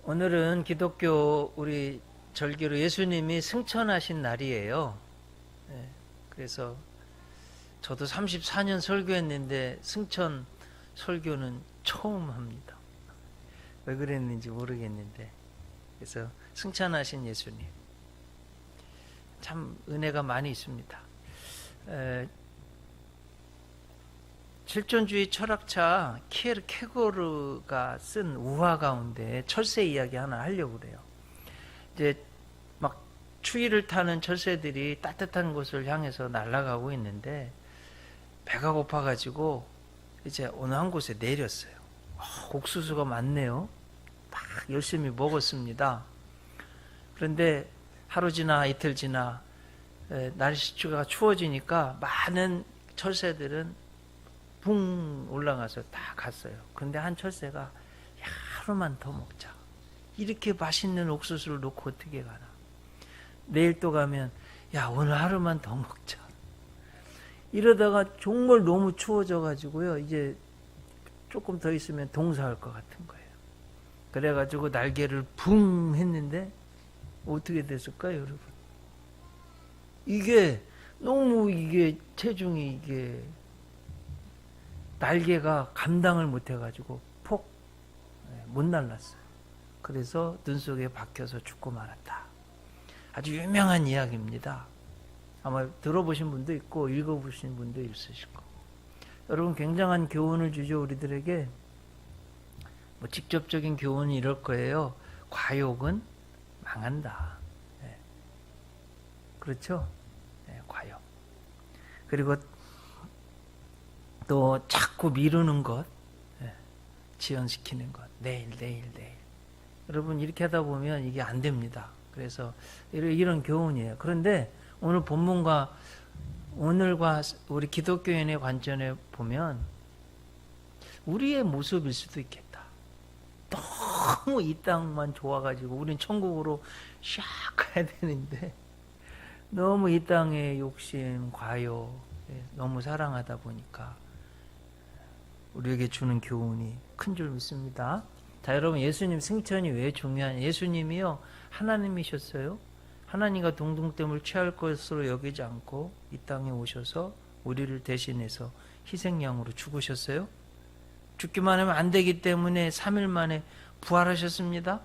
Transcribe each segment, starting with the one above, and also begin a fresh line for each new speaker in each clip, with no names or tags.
오늘은 기독교 우리 절기로 예수님이 승천하신 날이에요. 네, 그래서 저도 34년 설교했는데 승천 설교는 처음 합니다. 왜 그랬는지 모르겠는데. 그래서 승천하신 예수님. 참 은혜가 많이 있습니다. 실존주의 철학자 키에르케고르가 쓴 우화 가운데 철새 이야기 하나 하려고 그래요. 이제 막 추위를 타는 철새들이 따뜻한 곳을 향해서 날아가고 있는데 배가 고파가지고 이제 어느 한 곳에 내렸어요. 옥수수가 많네요. 막 열심히 먹었습니다. 그런데 하루 지나 이틀 지나 날씨가 추워지니까 많은 철새들은 붕 올라가서 다 갔어요. 근데 한 철새가 야, 하루만 더 먹자. 이렇게 맛있는 옥수수를 놓고 어떻게 가나. 내일 또 가면 야, 오늘 하루만 더 먹자. 이러다가 정말 너무 추워져 가지고요. 이제 조금 더 있으면 동사할 것 같은 거예요. 그래가지고 날개를 붕 했는데 어떻게 됐을까요, 여러분? 이게 너무 체중이 날개가 감당을 못해가지고 폭 못 날랐어요. 그래서 눈 속에 박혀서 죽고 말았다. 아주 유명한 이야기입니다. 아마 들어보신 분도 있고 읽어보신 분도 있으실 거고. 여러분 굉장한 교훈을 주죠. 우리들에게 뭐 직접적인 교훈이 이럴 거예요. 과욕은 망한다. 네. 그렇죠? 네, 과욕. 그리고 또 자꾸 미루는 것, 지연시키는 것, 내일. 여러분 이렇게 하다 보면 이게 안 됩니다. 그래서 이런 교훈이에요. 그런데 오늘 본문과 오늘과 우리 기독교인의 관점에 보면 우리의 모습일 수도 있겠다. 너무 이 땅만 좋아가지고 우린 천국으로 샥 가야 되는데 너무 이 땅의 욕심, 과욕 너무 사랑하다 보니까 우리에게 주는 교훈이 큰 줄 믿습니다. 자, 여러분 예수님 승천이 왜 중요하냐? 예수님이요 하나님이셨어요. 하나님과 동등됨을 취할 것으로 여기지 않고 이 땅에 오셔서 우리를 대신해서 희생양으로 죽으셨어요. 죽기만 하면 안 되기 때문에 3일 만에 부활하셨습니다.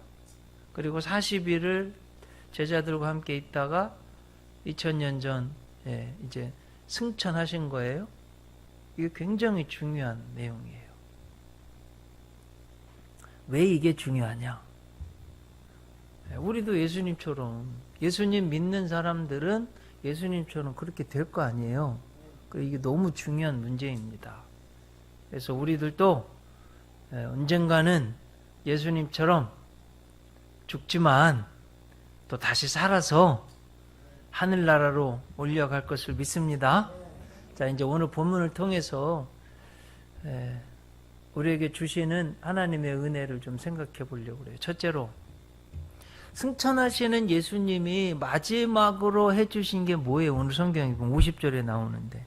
그리고 40일을 제자들과 함께 있다가 2000년 전 이제 승천하신 거예요. 이게 굉장히 중요한 내용이에요. 왜 이게 중요하냐? 우리도 예수님 믿는 사람들은 예수님처럼 그렇게 될 거 아니에요. 이게 너무 중요한 문제입니다. 그래서 우리들도 언젠가는 예수님처럼 죽지만 또 다시 살아서 하늘나라로 올려갈 것을 믿습니다. 자, 이제 오늘 본문을 통해서 우리에게 주시는 하나님의 은혜를 좀 생각해 보려고 그래요. 첫째로 승천하시는 예수님이 마지막으로 해주신 게 뭐예요? 오늘 성경에 보면 50절에 나오는데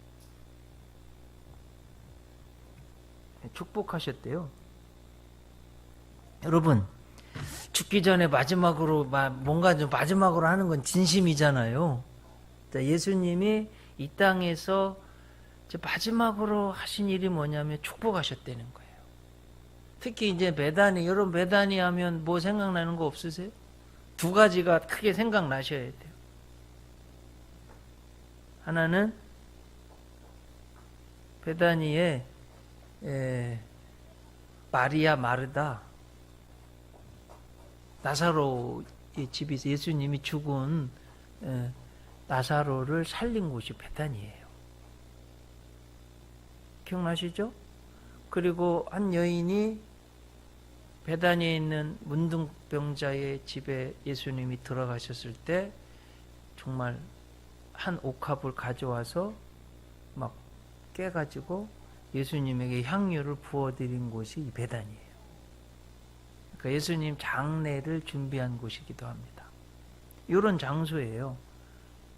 축복하셨대요. 여러분 죽기 전에 마지막으로 뭔가 좀 마지막으로 하는 건 진심이잖아요. 자, 예수님이 이 땅에서 마지막으로 하신 일이 뭐냐면 축복하셨다는 거예요. 특히 이제 베다니, 여러분 베다니 하면 뭐 생각나는 거 없으세요? 두 가지가 크게 생각나셔야 돼요. 하나는 베다니에 마리아 마르다 나사로의 집에서 예수님이 죽은 나사로를 살린 곳이 베다니예요. 기억나시죠? 그리고 한 여인이 베다니에 있는 문둥병자의 집에 예수님이 들어가셨을 때 정말 한 옥합을 가져와서 막 깨가지고 예수님에게 향유를 부어드린 곳이 이 베다니예요. 그러니까 예수님 장례를 준비한 곳이기도 합니다. 이런 장소예요.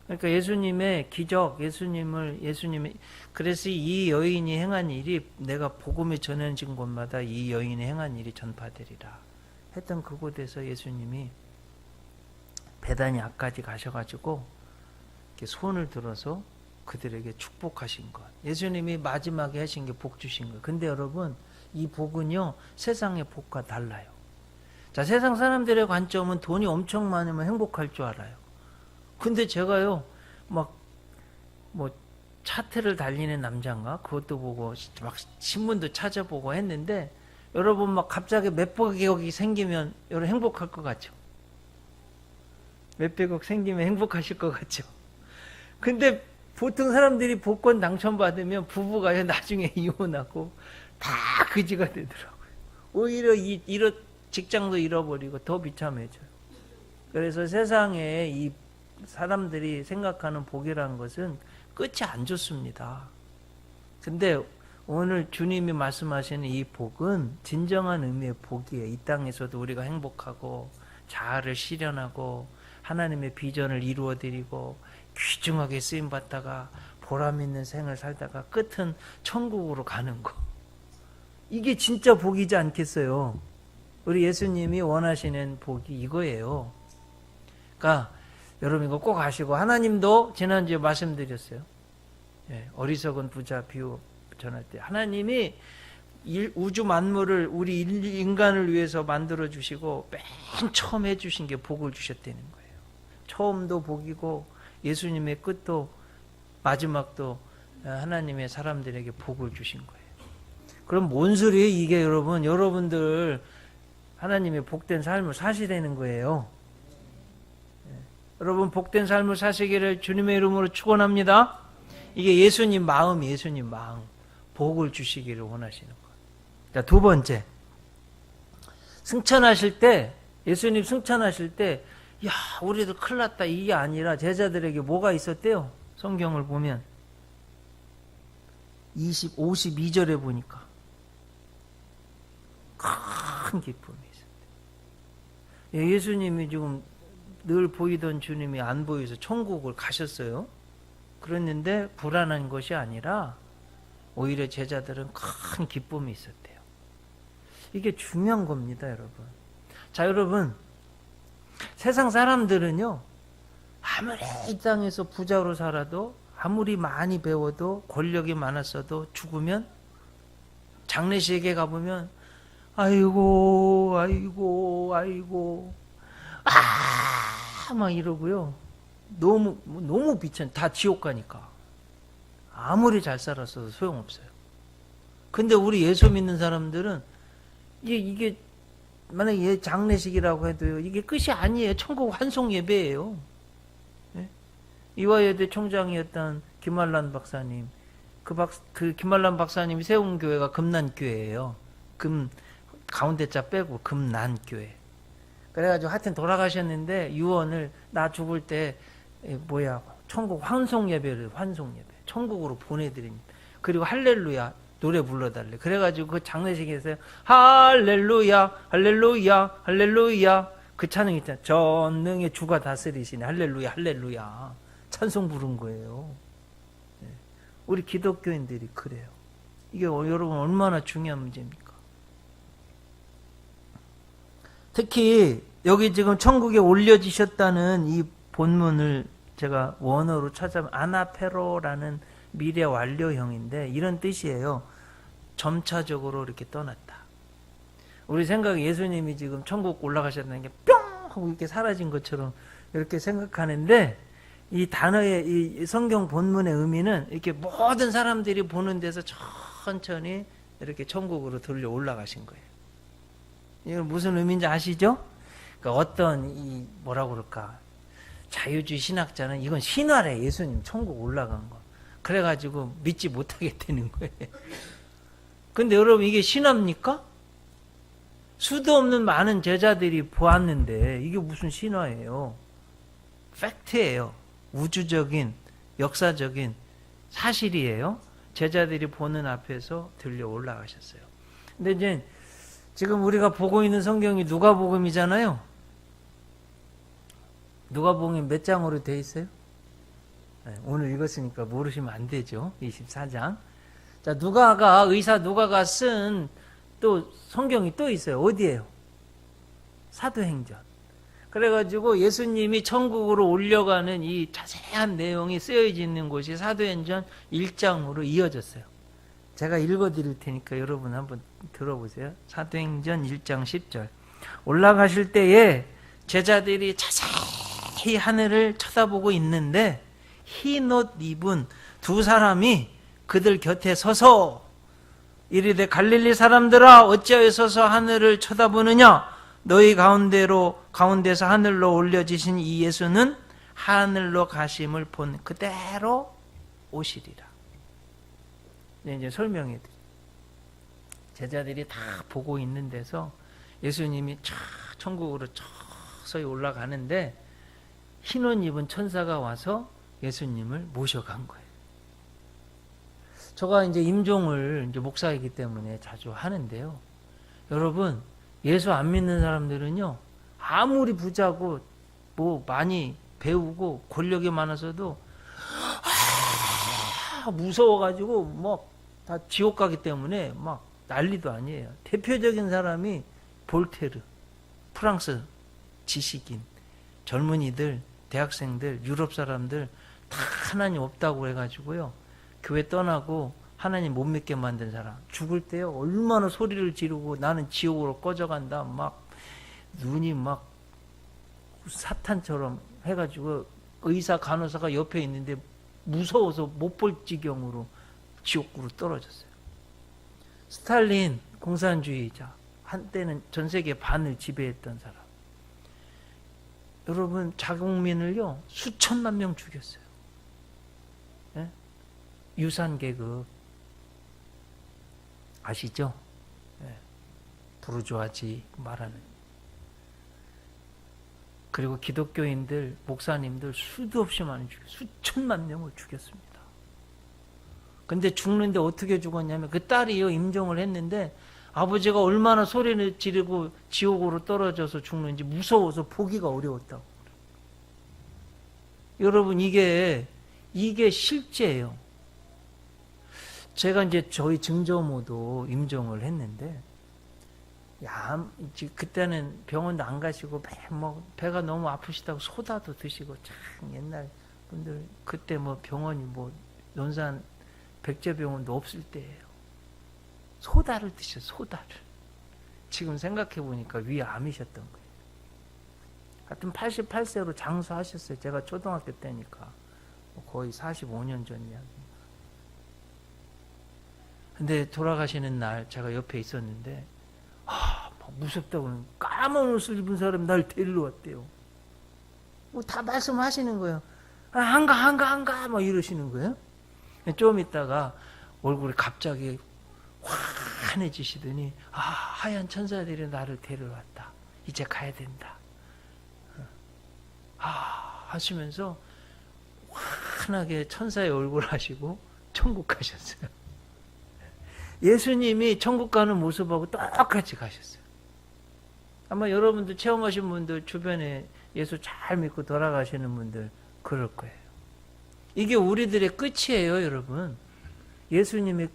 그러니까 예수님의 기적, 예수님이 그래서 이 여인이 행한 일이 내가 복음이 전해진 곳마다 이 여인이 행한 일이 전파되리라. 했던 그곳에서 예수님이 베다니아까지 가셔가지고 이렇게 손을 들어서 그들에게 축복하신 것. 예수님이 마지막에 하신 게 복 주신 것. 근데 여러분, 이 복은요, 세상의 복과 달라요. 자, 세상 사람들의 관점은 돈이 엄청 많으면 행복할 줄 알아요. 근데 제가요, 차트를 달리는 남자인가? 그것도 보고, 막 신문도 찾아보고 했는데, 여러분 막 갑자기 몇백억이 생기면 여러분 행복할 것 같죠? 몇백억 생기면 행복하실 것 같죠? 근데 보통 사람들이 복권 당첨받으면 부부가 나중에 이혼하고 다 그지가 되더라고요. 오히려 직장도 잃어버리고 더 비참해져요. 그래서 세상에 이 사람들이 생각하는 복이라는 것은 끝이 안 좋습니다. 근데 오늘 주님이 말씀하시는 이 복은 진정한 의미의 복이에요. 이 땅에서도 우리가 행복하고 자아를 실현하고 하나님의 비전을 이루어드리고 귀중하게 쓰임받다가 보람 있는 생을 살다가 끝은 천국으로 가는 거. 이게 진짜 복이지 않겠어요? 우리 예수님이 원하시는 복이 이거예요. 그러니까 여러분 이거 꼭 아시고, 하나님도 지난주에 말씀드렸어요. 어리석은 부자 비유 전할 때 하나님이 우주 만물을 우리 인간을 위해서 만들어 주시고 맨 처음 해주신 게 복을 주셨다는 거예요. 처음도 복이고 예수님의 끝도 마지막도 하나님의 사람들에게 복을 주신 거예요. 그럼 뭔 소리예요 이게? 여러분들 하나님의 복된 삶을 사시라는 거예요. 여러분 복된 삶을 사시기를 주님의 이름으로 축원합니다. 이게 예수님 마음이 예수님 마음. 복을 주시기를 원하시는 것. 자, 두 번째. 승천하실 때, 예수님 승천하실 때, 야, 우리들 큰일 났다. 이게 아니라 제자들에게 뭐가 있었대요? 성경을 보면. 52절에 보니까. 큰 기쁨이 있었대요. 예수님이 지금 늘 보이던 주님이 안 보여서 천국을 가셨어요. 그랬는데 불안한 것이 아니라 오히려 제자들은 큰 기쁨이 있었대요. 이게 중요한 겁니다, 여러분. 자, 여러분. 세상 사람들은요, 아무리 이 땅에서 부자로 살아도, 아무리 많이 배워도, 권력이 많았어도 죽으면, 장례식에 가보면, 아이고, 막 이러고요. 너무 다 지옥 가니까. 아무리 잘 살았어도 소용없어요. 근데 우리 예수 믿는 사람들은 이게 만약에 장례식이라고 해도요, 이게 끝이 아니에요. 천국 환송 예배예요. 네? 이화여대 총장이었던 김환란 박사님, 그 김환란 박사님이 세운 교회가 금난교회예요. 가운데 자 빼고 금난교회. 그래가지고 하여튼 돌아가셨는데 유언을 나 죽을 때 천국 환송 예배를 천국으로 보내드립니다. 그리고 할렐루야 노래 불러달래. 그래가지고 그 장례식에서 할렐루야 할렐루야 할렐루야 그 찬양 있잖아. 전능의 주가 다스리시네. 할렐루야 할렐루야 찬송 부른 거예요. 우리 기독교인들이 그래요. 이게 여러분 얼마나 중요한 문제입니까? 특히 여기 지금 천국에 올려지셨다는 이 본문을 제가 원어로 찾아보면 아나페로라는 미래 완료형인데 이런 뜻이에요. 점차적으로 이렇게 떠났다. 우리 생각에 예수님이 지금 천국 올라가셨다는 게 뿅 하고 이렇게 사라진 것처럼 이렇게 생각하는데 이 단어의 이 성경 본문의 의미는 이렇게 모든 사람들이 보는 데서 천천히 이렇게 천국으로 들려 올라가신 거예요. 이건 무슨 의미인지 아시죠? 그러니까 어떤 뭐라고 그럴까? 자유주의 신학자는 이건 신화래. 예수님 천국 올라간 거. 그래가지고 믿지 못하게 되는 거예요. 근데 여러분 이게 신화입니까? 수도 없는 많은 제자들이 보았는데 이게 무슨 신화예요? 팩트예요. 우주적인 역사적인 사실이에요. 제자들이 보는 앞에서 들려 올라가셨어요. 근데 이제 지금 우리가 보고 있는 성경이 누가복음이잖아요. 누가복음이 몇 장으로 돼 있어요? 네, 오늘 읽었으니까 모르시면 안 되죠. 24장. 자, 의사 누가가 쓴 또 성경이 또 있어요. 어디예요? 사도행전. 그래가지고 예수님이 천국으로 올려가는 이 자세한 내용이 쓰여져 있는 곳이 사도행전 1장으로 이어졌어요. 제가 읽어드릴 테니까 여러분 한번 들어보세요. 사도행전 1장 10절. 올라가실 때에 제자들이 자세히 하늘을 쳐다보고 있는데 흰 옷 입은 두 사람이 그들 곁에 서서 이르되 갈릴리 사람들아 어찌하여 서서 하늘을 쳐다보느냐 너희 가운데서 하늘로 올려지신 이 예수는 하늘로 가심을 본 그대로 오시리라. 네, 이제 설명해 드려요. 제자들이 다 보고 있는 데서 예수님이 천국으로 서서히 올라가는데 흰 옷 입은 천사가 와서 예수님을 모셔간 거예요. 제가 이제 임종을 이제 목사이기 때문에 자주 하는데요. 여러분, 예수 안 믿는 사람들은요, 아무리 부자고 뭐 많이 배우고 권력이 많아서도 무서워가지고 막 다 지옥 가기 때문에 막 난리도 아니에요. 대표적인 사람이 볼테르, 프랑스 지식인, 젊은이들, 대학생들, 유럽 사람들 다 하나님 없다고 해가지고요. 교회 떠나고 하나님 못 믿게 만든 사람. 죽을 때요, 얼마나 소리를 지르고 나는 지옥으로 꺼져간다. 막 눈이 막 사탄처럼 해가지고 의사, 간호사가 옆에 있는데 무서워서 못 볼 지경으로 지옥으로 떨어졌어요. 스탈린, 공산주의자. 한때는 전 세계 반을 지배했던 사람. 여러분, 자국민을요, 수천만 명 죽였어요. 예? 유산계급. 아시죠? 예. 부르주아지 말하는. 그리고 기독교인들, 목사님들 수도 없이 많이 죽였어요. 수천만 명을 죽였습니다. 근데 죽는데 어떻게 죽었냐면 그 딸이요, 임종을 했는데 아버지가 얼마나 소리를 지르고 지옥으로 떨어져서 죽는지 무서워서 보기가 어려웠다고. 여러분, 이게 실제예요. 제가 이제 저희 증조모도 임종을 했는데, 그때는 병원도 안 가시고 배가 너무 아프시다고 소다도 드시고, 참 옛날 분들 그때 뭐 병원이 뭐 논산 백제병원도 없을 때예요. 소다를 드셔, 소다를. 지금 생각해 보니까 위에 암이셨던 거예요. 하여튼 88세로 장수하셨어요. 제가 초등학교 때니까 거의 45년 전 이야기입니다. 근데 돌아가시는 날 제가 옆에 있었는데 무섭다고 까만 옷을 입은 사람이 날 데리러 왔대요. 뭐 다 말씀하시는 거예요. 한가 막 이러시는 거예요. 좀 있다가 얼굴이 갑자기 환해지시더니 하얀 천사들이 나를 데려왔다. 이제 가야 된다. 하시면서 환하게 천사의 얼굴 하시고 천국 가셨어요. 예수님이 천국 가는 모습하고 똑같이 가셨어요. 아마 여러분들 체험하신 분들 주변에 예수 잘 믿고 돌아가시는 분들 그럴 거예요. 이게 우리들의 끝이에요, 여러분. 예수님의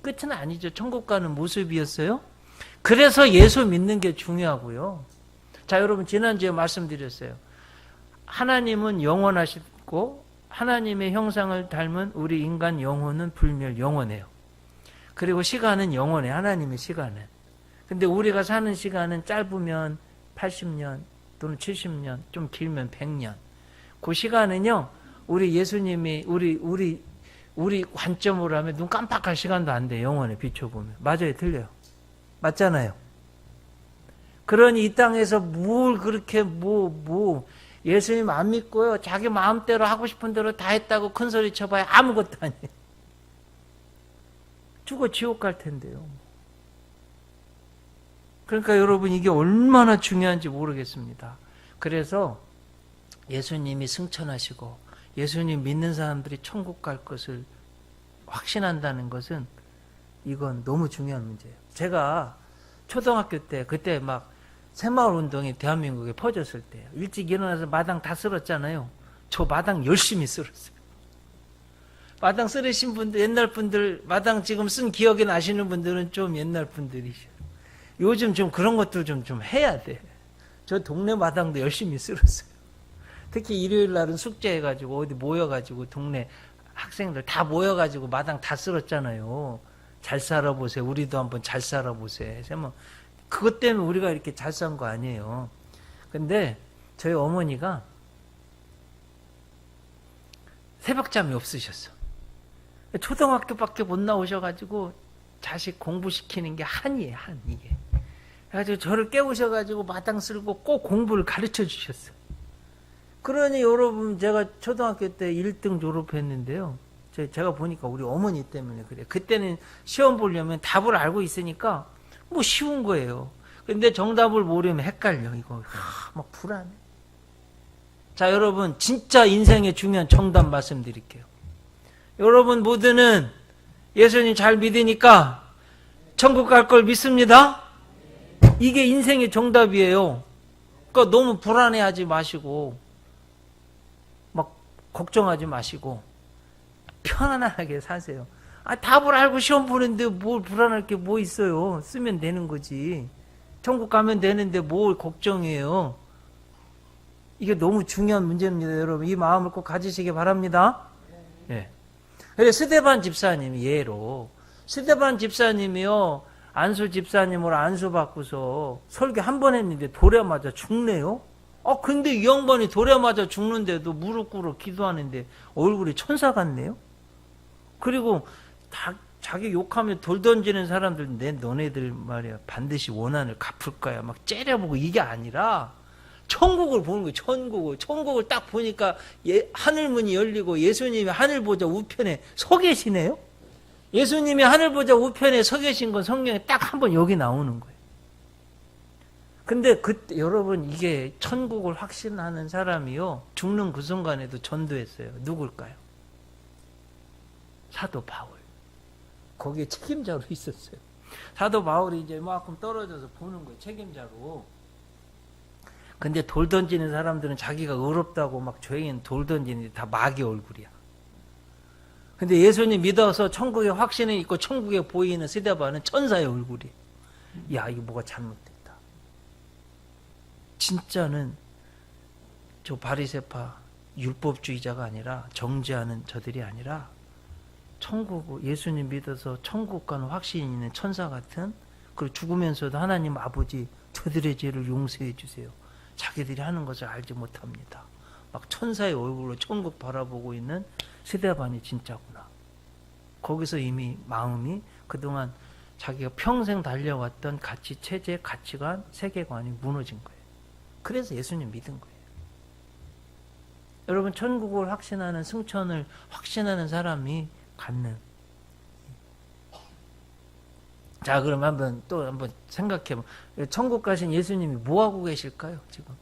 끝은 아니죠. 천국 가는 모습이었어요. 그래서 예수 믿는 게 중요하고요. 자, 여러분, 지난주에 말씀드렸어요. 하나님은 영원하시고 하나님의 형상을 닮은 우리 인간 영혼은 불멸, 영원해요. 그리고 시간은 영원해, 하나님의 시간은. 근데 우리가 사는 시간은 짧으면 80년 또는 70년, 좀 길면 100년. 그 시간은요, 우리 예수님이 우리 관점으로 하면 눈 깜빡할 시간도 안 돼, 영원에 비춰보면. 맞아요, 틀려요. 맞잖아요. 그러니 이 땅에서 뭘 그렇게 예수님 안 믿고요, 자기 마음대로 하고 싶은 대로 다 했다고 큰 소리 쳐봐야 아무것도 아니에요. 죽어 지옥 갈 텐데요. 그러니까 여러분, 이게 얼마나 중요한지 모르겠습니다. 그래서 예수님이 승천하시고 예수님 믿는 사람들이 천국 갈 것을 확신한다는 것은 이건 너무 중요한 문제예요. 제가 초등학교 때 그때 막 새마을 운동이 대한민국에 퍼졌을 때요. 일찍 일어나서 마당 다 쓸었잖아요. 저 마당 열심히 쓸었어요. 마당 쓸으신 분들, 옛날 분들, 마당 지금 쓴 기억이 나시는 분들은 좀 옛날 분들이셔요. 요즘 좀 그런 것도 좀 해야 돼. 저 동네 마당도 열심히 쓸었어요. 특히 일요일 날은 숙제해가지고 어디 모여가지고 동네 학생들 다 모여가지고 마당 다 쓸었잖아요. 잘 살아보세요. 우리도 한번 잘 살아보세요. 뭐 그것 때문에 우리가 이렇게 잘 산 거 아니에요. 근데 저희 어머니가 새벽잠이 없으셨어. 초등학교밖에 못 나오셔가지고 자식 공부시키는 게 한이에요, 한, 이게. 그래가지고 저를 깨우셔가지고 마당 쓸고 꼭 공부를 가르쳐 주셨어요. 그러니 여러분, 제가 초등학교 때 1등 졸업했는데요. 제가 보니까 우리 어머니 때문에 그래요. 그때는 시험 보려면 답을 알고 있으니까 뭐 쉬운 거예요. 근데 정답을 모르면 헷갈려, 이거. 막 불안해. 자, 여러분, 진짜 인생의 중요한 정답 말씀드릴게요. 여러분 모두는 예수님 잘 믿으니까 천국 갈 걸 믿습니다. 이게 인생의 정답이에요. 그러니까 너무 불안해하지 마시고 막 걱정하지 마시고 편안하게 사세요. 답을 알고 시험 보는데 뭘 불안할 게 뭐 있어요. 쓰면 되는 거지. 천국 가면 되는데 뭘 걱정해요. 이게 너무 중요한 문제입니다. 여러분 이 마음을 꼭 가지시기 바랍니다. 예. 그래서 스데반 집사님이 예로 스데반 집사님이요 안수 집사님으로 안수 받고서 설교 한 번 했는데 돌에 맞아 죽네요. 근데 이 양반이 돌에 맞아 죽는데도 무릎 꿇어 기도하는데 얼굴이 천사 같네요. 그리고 자기 욕하면 돌 던지는 사람들 너네들 말이야 반드시 원한을 갚을 거야 막 째려보고 이게 아니라 천국을 보는 거예요. 천국을 딱 보니까 하늘문이 열리고 예수님이 하늘보좌 우편에 서 계시네요. 예수님이 하늘보좌 우편에 서 계신 건 성경에 딱 한 번 여기 나오는 거예요. 근데 그때 여러분 이게 천국을 확신하는 사람이요 죽는 그 순간에도 전도했어요. 누굴까요? 사도 바울. 거기에 책임자로 있었어요. 사도 바울이 이제 이만큼 떨어져서 보는 거예요. 책임자로. 근데 돌 던지는 사람들은 자기가 의롭다고 막 저에겐 돌 던지는데 다 마귀 얼굴이야. 근데 예수님 믿어서 천국에 확신이 있고 천국에 보이는 스데반은 천사의 얼굴이에요. 야, 이거 뭐가 잘못됐다. 진짜는 저 바리새파 율법주의자가 아니라 정죄하는 저들이 아니라 천국 예수님 믿어서 천국 가는 확신이 있는 천사 같은 그리고 죽으면서도 하나님 아버지 저들의 죄를 용서해 주세요. 자기들이 하는 것을 알지 못합니다. 막 천사의 얼굴로 천국 바라보고 있는 스데반이 진짜구나. 거기서 이미 마음이 그동안 자기가 평생 달려왔던 가치, 체제, 가치관, 세계관이 무너진 거예요. 그래서 예수님 믿은 거예요. 여러분 천국을 확신하는 승천을 확신하는 사람이 갖는 자, 그럼 한번 생각해봐. 천국 가신 예수님이 뭐 하고 계실까요? 지금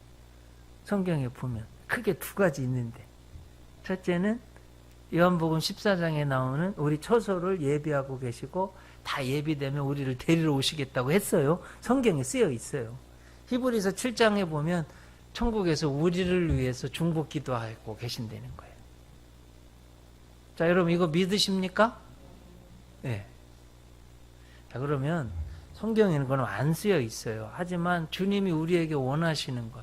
성경에 보면 크게 두 가지 있는데 첫째는 요한복음 14장에 나오는 우리 처소를 예비하고 계시고 다 예비되면 우리를 데리러 오시겠다고 했어요. 성경에 쓰여 있어요. 히브리서 7장에 보면 천국에서 우리를 위해서 중보 기도하고 계신다는 거예요. 자, 여러분 이거 믿으십니까? 네. 자, 그러면 성경에는 그건 안 쓰여 있어요. 하지만 주님이 우리에게 원하시는 것.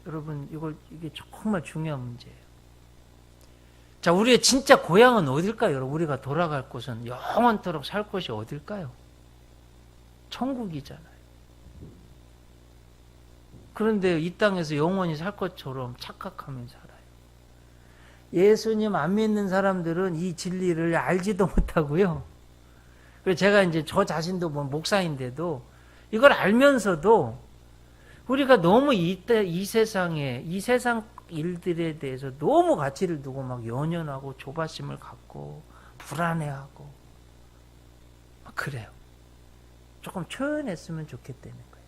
여러분, 이게 정말 중요한 문제예요. 자, 우리의 진짜 고향은 어딜까요? 여러분, 우리가 돌아갈 곳은 영원토록 살 곳이 어딜까요? 천국이잖아요. 그런데 이 땅에서 영원히 살 것처럼 착각하면 살아요. 예수님 안 믿는 사람들은 이 진리를 알지도 못하고요. 그래서 제가 이제 저 자신도 뭐 목사인데도 이걸 알면서도 우리가 너무 이 세상 일들에 대해서 너무 가치를 두고 막 연연하고 조바심을 갖고 불안해하고 막 그래요. 조금 초연했으면 좋겠다는 거예요.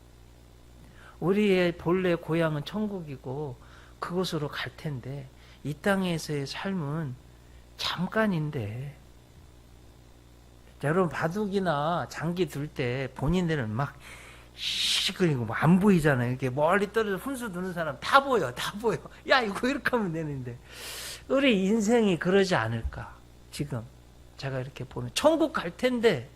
우리의 본래 고향은 천국이고 그곳으로 갈 텐데 이 땅에서의 삶은 잠깐인데 자, 여러분 바둑이나 장기 둘 때 본인들은 막 시끌리고 안 보이잖아요. 이렇게 멀리 떨어져 훈수 두는 사람 다 보여. 야, 이거 이렇게 하면 되는데 우리 인생이 그러지 않을까. 지금 제가 이렇게 보면 천국 갈 텐데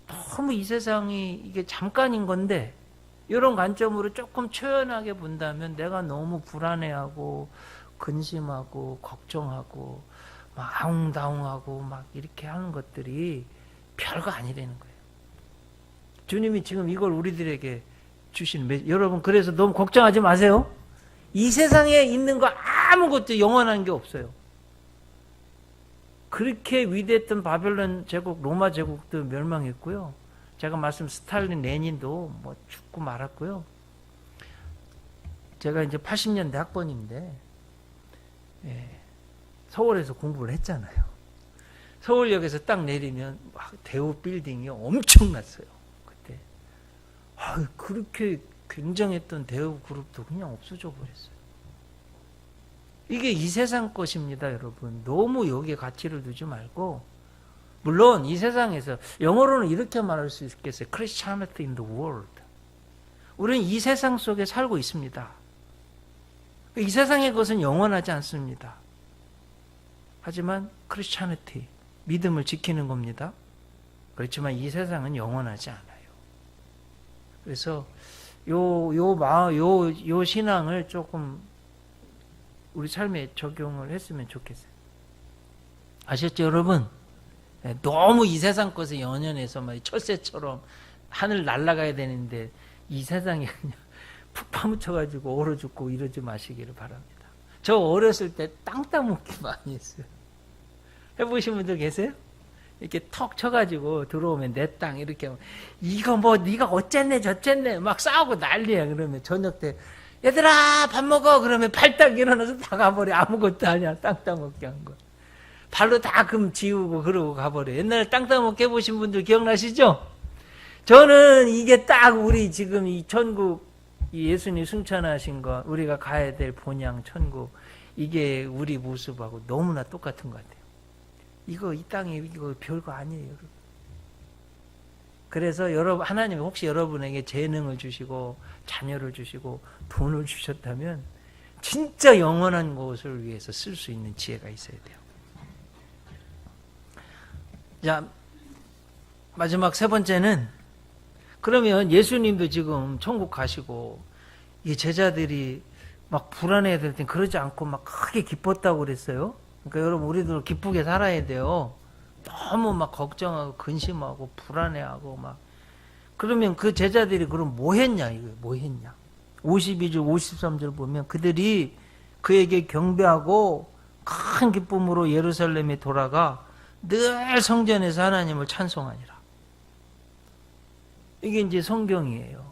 너무 이 세상이 이게 잠깐인 건데 이런 관점으로 조금 초연하게 본다면 내가 너무 불안해하고 근심하고 걱정하고 막 아웅다웅하고 막 이렇게 하는 것들이 별거 아니라는 거예요. 주님이 지금 이걸 우리들에게 주시는 여러분, 그래서 너무 걱정하지 마세요. 이 세상에 있는 거 아무것도 영원한 게 없어요. 그렇게 위대했던 바벨론 제국, 로마 제국도 멸망했고요. 제가 말씀 스탈린, 레닌도 뭐 죽고 말았고요. 제가 이제 80년대 학번인데 서울에서 공부를 했잖아요. 서울역에서 딱 내리면 막 대우 빌딩이 엄청났어요. 그때 그렇게 굉장했던 대우 그룹도 그냥 없어져 버렸어요. 이게 이 세상 것입니다, 여러분. 너무 여기에 가치를 두지 말고, 물론 이 세상에서 영어로는 이렇게 말할 수 있겠어요. Christianity in the world. 우리는 이 세상 속에 살고 있습니다. 이 세상의 것은 영원하지 않습니다. 하지만 Christianity, 믿음을 지키는 겁니다. 그렇지만 이 세상은 영원하지 않아요. 그래서 요 신앙을 조금 우리 삶에 적용을 했으면 좋겠어요. 아셨죠, 여러분? 너무 이 세상 것에 연연해서 막 철새처럼 하늘 날아가야 되는데 이 세상에 그냥 푹 파묻혀가지고 얼어 죽고 이러지 마시기를 바랍니다. 저 어렸을 때 땅 따먹기 많이 했어요. 해보신 분들 계세요? 이렇게 턱 쳐가지고 들어오면 내 땅 이렇게 이거 뭐 네가 어쨌네 저쨌네 막 싸우고 난리야. 그러면 저녁 때 얘들아 밥 먹어 그러면 발딱 일어나서 다 가버려. 아무것도 아니야. 땅 따먹기 한 거. 발로 다 금 지우고 그러고 가버려. 옛날에 땅 따먹기 해보신 분들 기억나시죠? 저는 이게 딱 우리 지금 이 천국, 이 예수님 승천하신 거, 우리가 가야 될 본향 천국, 이게 우리 모습하고 너무나 똑같은 것 같아요. 이거 이 땅에 이거 별거 아니에요, 여러분. 그래서 여러분, 하나님이 혹시 여러분에게 재능을 주시고 자녀를 주시고 돈을 주셨다면 진짜 영원한 것을 위해서 쓸 수 있는 지혜가 있어야 돼요. 자, 마지막 세 번째는, 그러면 예수님도 지금 천국 가시고 이 제자들이 막 불안해야 될 땐 그러지 않고 막 크게 기뻤다고 그랬어요. 그러니까 여러분, 우리도 기쁘게 살아야 돼요. 너무 막 걱정하고 근심하고 불안해하고 막. 그러면 그 제자들이 그럼 뭐 했냐, 이거 뭐 했냐. 52절 53절 보면 그들이 그에게 경배하고 큰 기쁨으로 예루살렘에 돌아가 늘 성전에서 하나님을 찬송하니라. 이게 이제 성경이에요.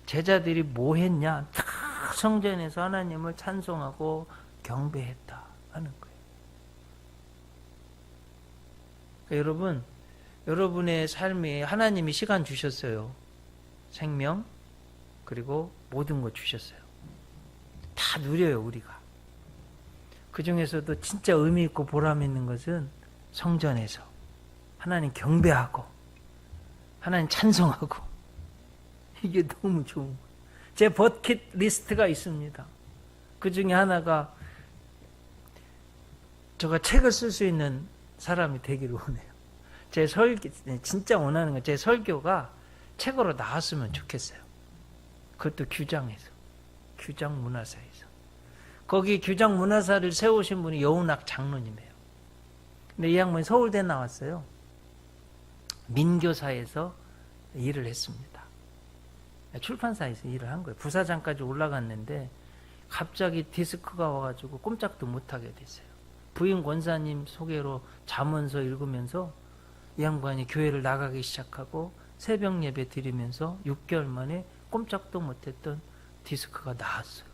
제자들이 뭐 했냐? 다 성전에서 하나님을 찬송하고 경배했다 하는 거예요. 그러니까 여러분, 여러분의 삶에 하나님이 시간 주셨어요. 생명, 그리고 모든 것 주셨어요. 다 누려요, 우리가. 그 중에서도 진짜 의미 있고 보람 있는 것은 성전에서 하나님 경배하고 하나님 찬송하고, 이게 너무 좋은 거예요. 제 버킷 리스트가 있습니다. 그 중에 하나가 제가 책을 쓸 수 있는 사람이 되기를 원해요. 제 설교, 진짜 원하는 건 제 설교가 책으로 나왔으면 좋겠어요. 그것도 규장에서, 규장 문화사에서. 거기 규장 문화사를 세우신 분이 여운학 장로님이에요. 근데 이 양반이 서울대 나왔어요. 민교사에서 일을 했습니다. 출판사에서 일을 한 거예요. 부사장까지 올라갔는데 갑자기 디스크가 와가지고 꼼짝도 못하게 됐어요. 부인 권사님 소개로 잠언서 읽으면서 이 양반이 교회를 나가기 시작하고 새벽 예배 드리면서 6개월 만에 꼼짝도 못했던 디스크가 나았어요.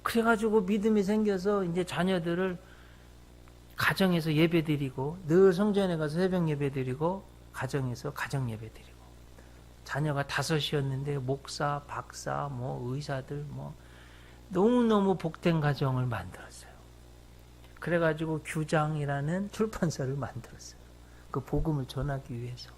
그래가지고 믿음이 생겨서 이제 자녀들을 가정에서 예배 드리고, 늘 성전에 가서 새벽 예배 드리고, 가정에서 가정 예배 드리고. 자녀가 5이었는데 목사, 박사, 뭐 의사들, 뭐 너무너무 복된 가정을 만들었어요. 그래가지고 규장이라는 출판사를 만들었어요. 그 복음을 전하기 위해서.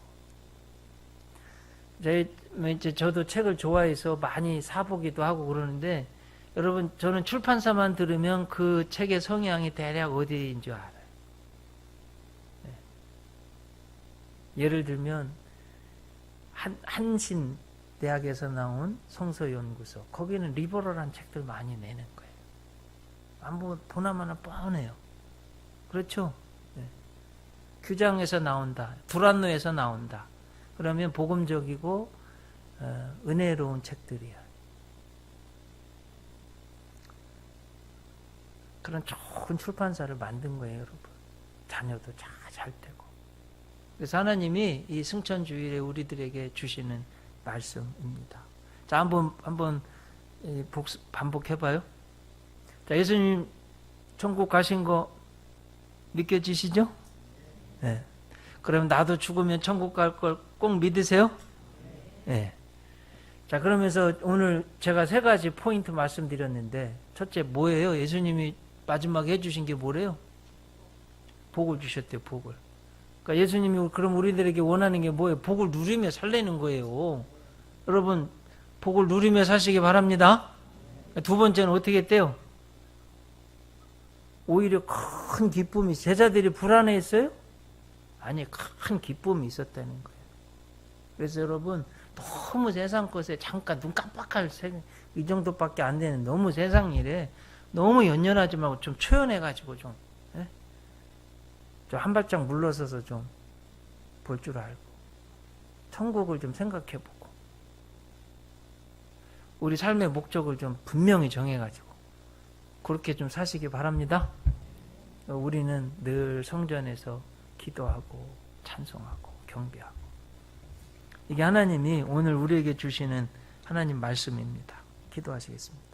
이제 저도 책을 좋아해서 많이 사보기도 하고 그러는데, 여러분, 저는 출판사만 들으면 그 책의 성향이 대략 어디인 줄 알아요. 네. 예를 들면 한신 대학에서 나온 성서연구소, 거기는 리버럴한 책들 많이 내는 거예요. 한번 보나마나 뻔해요. 그렇죠? 네. 규장에서 나온다, 두란노에서 나온다. 그러면 복음적이고 은혜로운 책들이야. 그런 좋은 출판사를 만든 거예요, 여러분. 자녀도 잘 되고. 그래서 하나님이 이 승천주일에 우리들에게 주시는 말씀입니다. 자, 한번 반복해봐요. 자, 예수님 천국 가신 거 믿겨지시죠? 네. 그럼 나도 죽으면 천국 갈 걸 꼭 믿으세요? 네. 자, 그러면서 오늘 제가 3가지 포인트 말씀드렸는데, 첫째 뭐예요? 예수님이 마지막에 해주신 게 뭐래요? 복을 주셨대요, 복을. 그러니까 예수님이 그럼 우리들에게 원하는 게 뭐예요? 복을 누리며 살라는 거예요. 여러분, 복을 누리며 사시기 바랍니다. 두 번째는 어떻게 했대요? 오히려 큰 기쁨이, 제자들이 불안해했어요? 아니, 큰 기쁨이 있었다는 거예요. 그래서 여러분, 너무 세상 것에 잠깐 눈 깜빡할 이 정도밖에 안 되는 너무 세상 일에 너무 연연하지 말고 좀 초연해가지고 좀 한 발짝 물러서서 좀 볼 줄 알고 천국을 좀 생각해보고 우리 삶의 목적을 좀 분명히 정해가지고 그렇게 좀 사시기 바랍니다. 우리는 늘 성전에서 기도하고 찬송하고 경배하고, 이게 하나님이 오늘 우리에게 주시는 하나님 말씀입니다. 기도하시겠습니다.